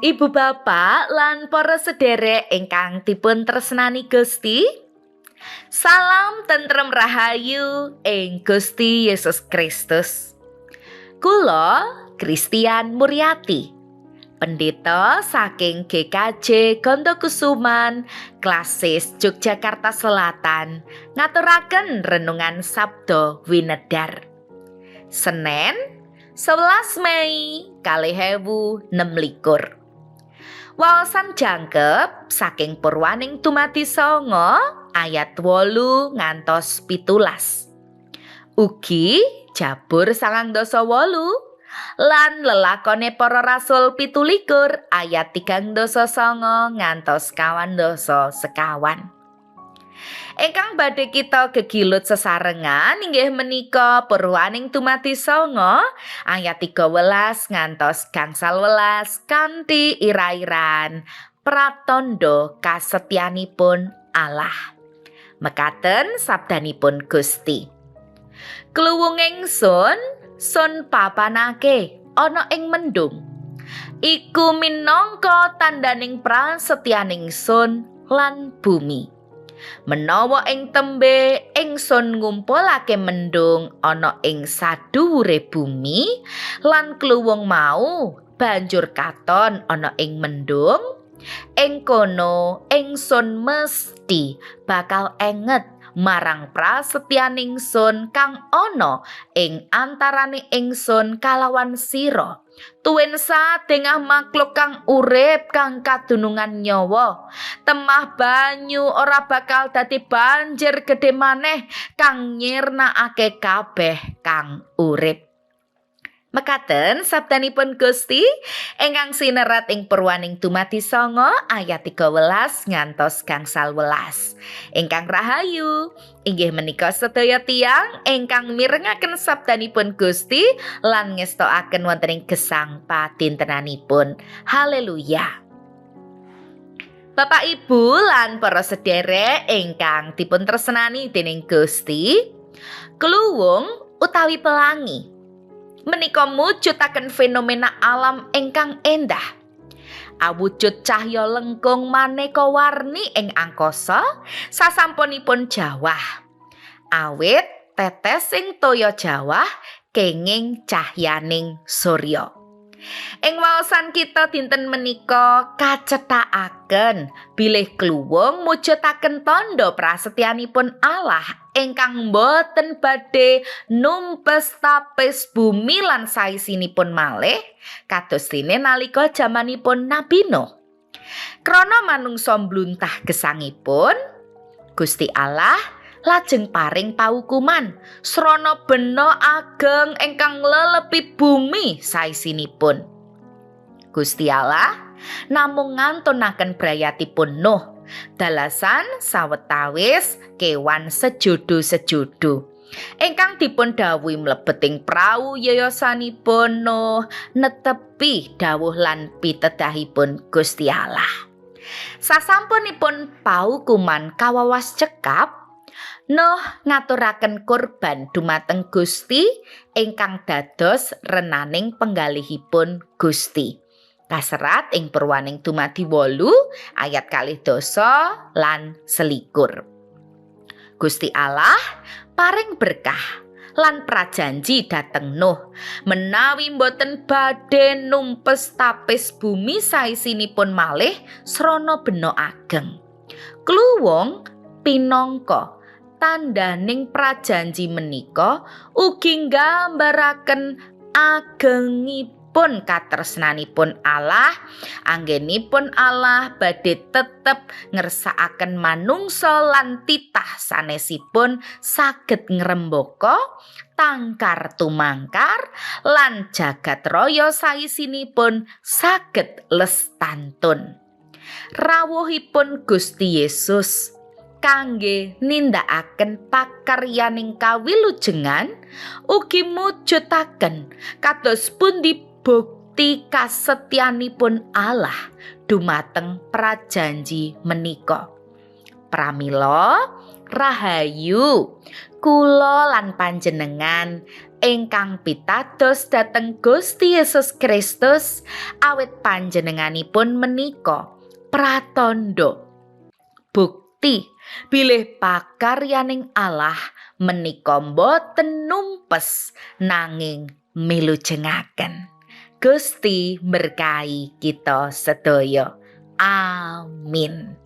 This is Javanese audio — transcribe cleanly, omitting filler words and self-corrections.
Ibu bapak lan para sederek ingkang dipun tresnani Gusti, salam tentrem rahayu ing Gusti Yesus Kristus. Kula Kristian Muryati, pendeta saking GKJ Gondokusuman, Klasis Yogyakarta Selatan, ngaturaken renungan Sabda Winedar. Senen 11 Mei 2026. Waosan jangkep saking Purwaning Dumadi 9 ayat 8 ngantos 17. Ugi Jabur 9:8 lan lelakone para rasul 17 ayat 3:9 ngantos 9:1. Ingkang badhe kita gegilut sesarengan inggih menika Purwaning Dumadi 9 ayat 13 ngantos 11 kanthi ira-iran pratandha kasetyanipun Allah. Mekaten sabdanipun Gusti. Kluwung ingsun sun papanake ana ing mendung. Iku minangka tandaning prasetyaning sun lan bumi. Menawa ing tembe ingsun ngumpulake mendung ana ing sadhuwure bumi lan kluwung mau banjur katon ana ing mendung, ing kono ingsun mesti bakal enget marang prasetyaning sun kang ana ing antarane ingsun kalawan sira. Tuwin sadengah makhluk kang urip kang kadunungan nyawa, temah banyu ora bakal dadi banjir gedhe maneh kang nyirnakake kabeh kang urip. Mekaten sabdanipun Gusti ingkang sinerat ing Purwaning Dumadi 9 ayat 13 ngantos 11. Ingkang rahayu inggih menika sedaya tiyang ingkang mirengaken sabdanipun Gusti lan ngestokaken wonten ing gesang padintenanipun. Haleluya. Bapak Ibu lan para sederek ingkang dipun tresnani dening Gusti, kluwung utawi pelangi menika mujudaken fenomena alam ingkang endah. Awujud cahya lengkung maneka warni ing angkasa sasampunipun jawah. Awit tetesing toya jawah kenging cahyaning surya. Ing waosan kita dinten menika kacethakaken bilih kluwung mujudaken tandha prasetyanipun Allah ingkang boten badhe numpes tapis bumi lan saisinipun malih kados dene nalika jamanipun Nabi Nuh. Krana manungsa mbluntah gesangipun, Gusti Allah lajeng paring paukuman srana bena ageng ingkang lelepi bumi saisinipun. Gusti Allah namung ngantunaken brayatipun Nuh dalasan sawetawis kewan sejodo-sejodo ingkang dipun dawuhi mlebet ing prau yayasanipun Nuh netepi dawuh lan pitedahipun Gusti Allah. Sasampunipun paukuman kawawas cekap, Nuh ngaturaken kurban dumateng Gusti ingkang dados renaning penggalihipun Gusti. Kaserat ing Purwaning Dumadi 8 ayat 2 lan 21. Gusti Allah paring berkah lan prajanji dhateng Nuh menawi mboten badhe numpes tapis bumi saisinipun malih srana bena ageng. Kluwung pinangka tandaning prajanji menika ugi nggambaraken agengipun katresnanipun Allah, anggenipun Allah badhe tetep ngersakaken manungsa lan titah sanesipun saged ngrembaka tangkar tumangkar lan jagat raya saisinipun saged lestantun. Rawuhipun Gusti Yesus kangge nindakaken pakaryaning kawilujengan ugi mujudaken kados pundi bukti kasetyanipun Allah dumateng prajanji menika. Pramila rahayu kula lan panjenengan ingkang pitados dhateng Gusti Yesus Kristus awit panjenenganipun menika pratandha bukti bilih pakaryaning Allah menika boten numpes nanging milujengaken. Gusti berkahi kita sedaya. Amin.